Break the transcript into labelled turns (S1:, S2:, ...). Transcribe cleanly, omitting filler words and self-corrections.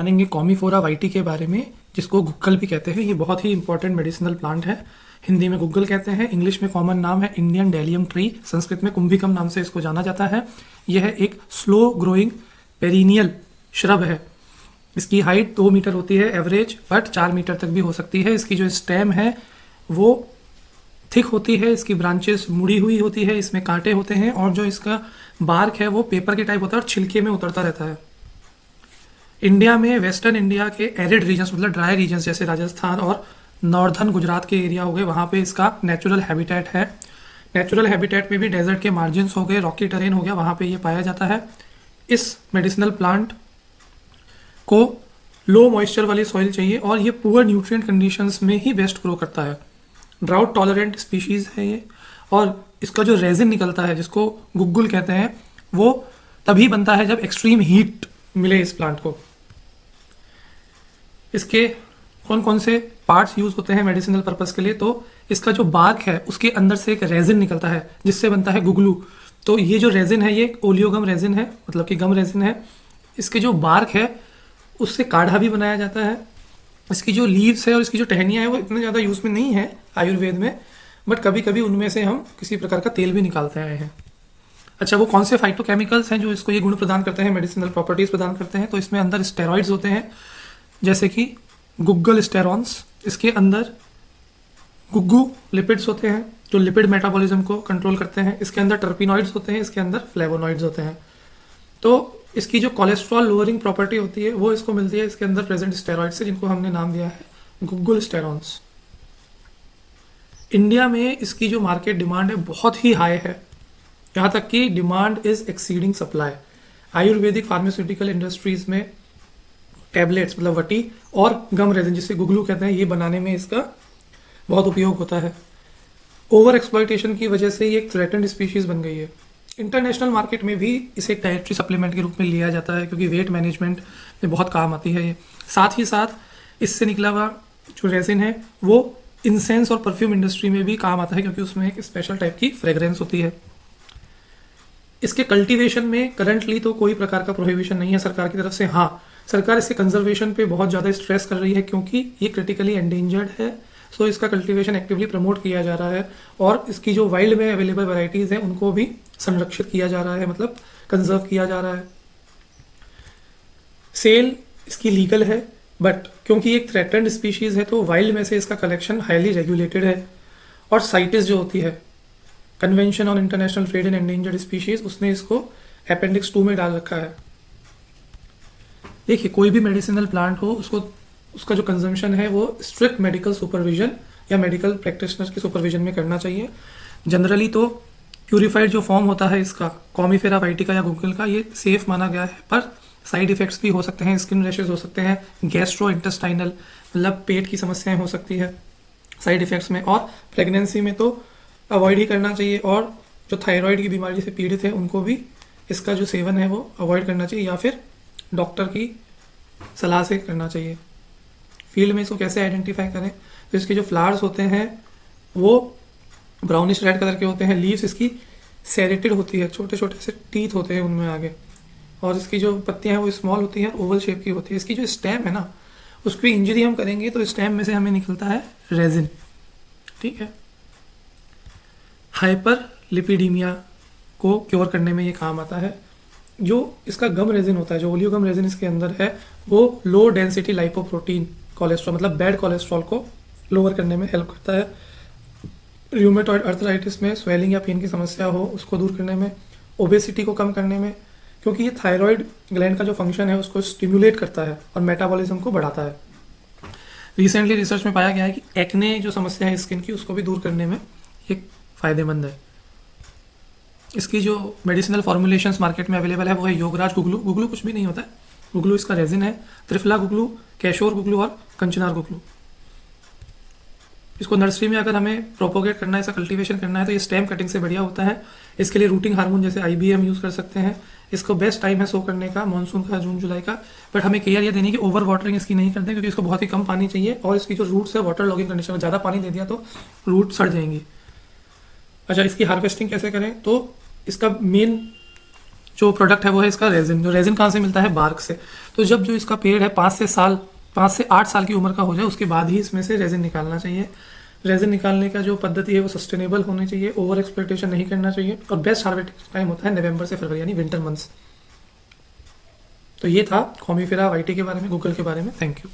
S1: जानेंगे कॉमीफोरा वाइटी के बारे में, जिसको गुग्गल भी कहते हैं। ये बहुत ही इंपॉर्टेंट मेडिसिनल प्लांट है। हिंदी में गुग्गल कहते हैं, इंग्लिश में कॉमन नाम है इंडियन डेलियम ट्री, संस्कृत में कुंभिकम नाम से इसको जाना जाता है। यह एक स्लो ग्रोइंग पेरिनियल श्रब है। इसकी हाइट 2 मीटर होती है एवरेज, बट 4 मीटर तक भी हो सकती है। इसकी जो स्टेम है वो थिक होती है, इसकी ब्रांचेस मुड़ी हुई होती है, इसमें कांटे होते हैं, और जो इसका बार्क है वो पेपर के टाइप होता है और छिलके में उतरता रहता है। इंडिया में वेस्टर्न इंडिया के एरिड रीजन्स मतलब ड्राई रीजन्स जैसे राजस्थान और नॉर्दर्न गुजरात के एरिया हो गए, वहाँ पे इसका नेचुरल हैबिटेट है। नेचुरल हैबिटेट में भी डेजर्ट के मार्जिन्स हो गए, रॉकी टेरेन हो गया, वहाँ पे ये पाया जाता है। इस मेडिसिनल प्लांट को लो मॉइस्चर वाली सॉइल चाहिए और ये पुअर न्यूट्रिएंट कंडीशंस में ही बेस्ट ग्रो करता है। ड्राउट टॉलरेंट स्पीशीज़ है ये, और इसका जो रेजिन निकलता है जिसको गुग्गुल कहते हैं वो तभी बनता है जब एक्सट्रीम हीट मिले इस प्लांट को। इसके कौन कौन से पार्ट्स यूज होते हैं मेडिसिनल पर्पस के लिए, तो इसका जो बार्क है उसके अंदर से एक रेजिन निकलता है जिससे बनता है गुगलू। तो ये जो रेजिन है ये ओलियोगम रेजिन है, मतलब कि गम रेजिन है। इसके जो बार्क है उससे काढ़ा भी बनाया जाता है। इसकी जो लीव्स है और इसकी जो टहनियाँ है वो इतने ज़्यादा यूज़ में नहीं है आयुर्वेद में, बट कभी कभी उनमें से हम किसी प्रकार का तेल भी निकालते आए हैं। अच्छा, वो कौन से फाइटोकेमिकल्स हैं जो इसको ये गुण प्रदान करते हैं, मेडिसिनल प्रॉपर्टीज़ प्रदान करते हैं, तो इसमें अंदर स्टेरॉइड्स होते हैं जैसे कि गुग्गल स्टेरॉन्स। इसके अंदर गुग्गू लिपिड्स होते हैं जो लिपिड मेटाबॉलिज्म को कंट्रोल करते हैं। इसके अंदर टर्पिनॉइड्स होते हैं, इसके अंदर फ्लेवोनॉइड्स होते हैं। तो इसकी जो कोलेस्ट्रॉल लोअरिंग प्रॉपर्टी होती है वो इसको मिलती है इसके अंदर प्रेजेंट स्टेरॉइड से, जिनको हमने नाम दिया है गुग्गल स्टेरॉन्स। इंडिया में इसकी जो मार्केट डिमांड है बहुत ही हाई है, यहाँ तक कि demand is exceeding supply. Ayurvedic pharmaceutical industries में टैबलेट्स मतलब वटी और गम रेजिन जिसे गुगलू कहते हैं, ये बनाने में इसका बहुत उपयोग होता है। ओवर एक्सप्लॉयटेशन की वजह से ये एक थ्रेटेंड स्पीशीज बन गई है। इंटरनेशनल मार्केट में भी इसे एक डाइटरी सप्लीमेंट के रूप में लिया जाता है क्योंकि वेट मैनेजमेंट में बहुत काम आती है ये। साथ ही साथ इससे निकला हुआ जो रेजिन है वो इंसेंस और परफ्यूम इंडस्ट्री में भी काम आता है क्योंकि उसमें एक स्पेशल टाइप की फ्रेग्रेंस होती है। इसके कल्टीवेशन में करंटली तो कोई प्रकार का प्रोहिबिशन नहीं है सरकार की तरफ से। हाँ, सरकार इसके कंजर्वेशन पे बहुत ज़्यादा स्ट्रेस कर रही है क्योंकि ये क्रिटिकली एंडेंजर्ड है। सो इसका कल्टीवेशन एक्टिवली प्रमोट किया जा रहा है और इसकी जो वाइल्ड में अवेलेबल वैरायटीज़ हैं उनको भी संरक्षित किया जा रहा है, मतलब कंजर्व किया जा रहा है। सेल इसकी लीगल है, बट क्योंकि एक थ्रेटेंड स्पीशीज़ है तो वाइल्ड में से इसका कलेक्शन हाईली रेगुलेटेड है। और साइटिस जो होती है convention on international trade in endangered species, उसने इसको अपेंडिक्स 2 में डाल रखा है। देखिए, कोई भी मेडिसिनल प्लांट हो उसका जो कंजम्पशन है वो स्ट्रिक्ट मेडिकल सुपरविजन या मेडिकल प्रैक्टिशनर के सुपरविजन में करना चाहिए। जनरली तो प्यूरिफाइड जो फॉर्म होता है इसका कॉमीफेरा वाइटिका या गुग्गल का, ये सेफ माना गया है, पर साइड इफेक्ट्स भी हो सकते हैं, स्किन रैशेज हो सकते हैं, गैस्ट्रो इंटेस्टाइनल मतलब पेट की समस्याएं हो सकती है साइड इफेक्ट्स में। और प्रेगनेंसी में तो अवॉइड ही करना चाहिए, और जो थायराइड की बीमारी से पीड़ित है उनको भी इसका जो सेवन है वो अवॉइड करना चाहिए या फिर डॉक्टर की सलाह से करना चाहिए। फील्ड में इसको कैसे आइडेंटिफाई करें, तो इसके जो फ्लावर्स होते हैं वो ब्राउनिश रेड कलर के होते हैं। लीव्स इसकी सेरेटेड होती है, छोटे छोटे से टीथ होते हैं उनमें आगे, और इसकी जो पत्तियां हैं वो स्मॉल होती हैं, ओवल शेप की होती है। इसकी जो स्टेम है ना, उसकी इंजरी हम करेंगे तो स्टेम में से हमें निकलता है रेजिन, ठीक है। हाइपर लिपिडीमिया को क्योर करने में ये काम आता है। जो इसका गम रेजिन होता है, जो ओलियोगम रेजिन इसके अंदर है, वो लो डेंसिटी लाइपोप्रोटीन कोलेस्ट्रॉल मतलब बैड कोलेस्ट्रॉल को लोअर करने में हेल्प करता है। रूमेटॉइड अर्थराइटिस में स्वेलिंग या पेन की समस्या हो उसको दूर करने में, ओबेसिटी को कम करने में, क्योंकि ये थायराइड ग्लैंड का जो फंक्शन है उसको स्टिमुलेट करता है और मेटाबॉलिज्म को बढ़ाता है। रिसेंटली रिसर्च में पाया गया है कि एक्ने जो समस्या है स्किन की उसको भी दूर करने में ये फ़ायदेमंद है। इसकी जो मेडिसिनल फॉर्मुलेशंस मार्केट में अवेलेबल है वो है योगराज गुगलू। गुगलू कुछ भी नहीं होता है, गुगलू इसका रेजिन है। त्रिफला गुगलू, कैशोर गुगलू और कंचनार गुगलू। इसको नर्सरी में अगर हमें प्रोपोगेट करना है, इसका कल्टीवेशन करना है, तो ये स्टेम कटिंग से बढ़िया होता है। इसके लिए रूटिंग हार्मोन जैसे IBM यूज़ कर सकते हैं। इसको बेस्ट टाइम है सो करने का मानसून का, जून जुलाई का, बट हमें केयर ये देनी कि ओवर वाटरिंग इसकी नहीं करते क्योंकि इसको बहुत ही कम पानी चाहिए और इसकी जो रूट्स है वाटर लॉगिंग कंडीशन में ज़्यादा पानी दे दिया तो रूट सड़ जाएंगी। अच्छा, इसकी हार्वेस्टिंग कैसे करें, तो इसका मेन जो प्रोडक्ट है वो है इसका रेजिन। जो रेजिन कहाँ से मिलता है? बार्क से। तो जब जो इसका पेड़ है 5 से 8 साल की उम्र का हो जाए उसके बाद ही इसमें से रेजिन निकालना चाहिए। रेजिन निकालने का जो पद्धति है वो सस्टेनेबल होनी चाहिए, ओवर एक्सप्लॉइटेशन नहीं करना चाहिए, और बेस्ट हार्वेस्टिंग टाइम होता है नवंबर से फरवरी यानी विंटर मंथ्स। तो ये था कॉमीफेरा वाइटी के बारे में, गूगल के बारे में। Thank you.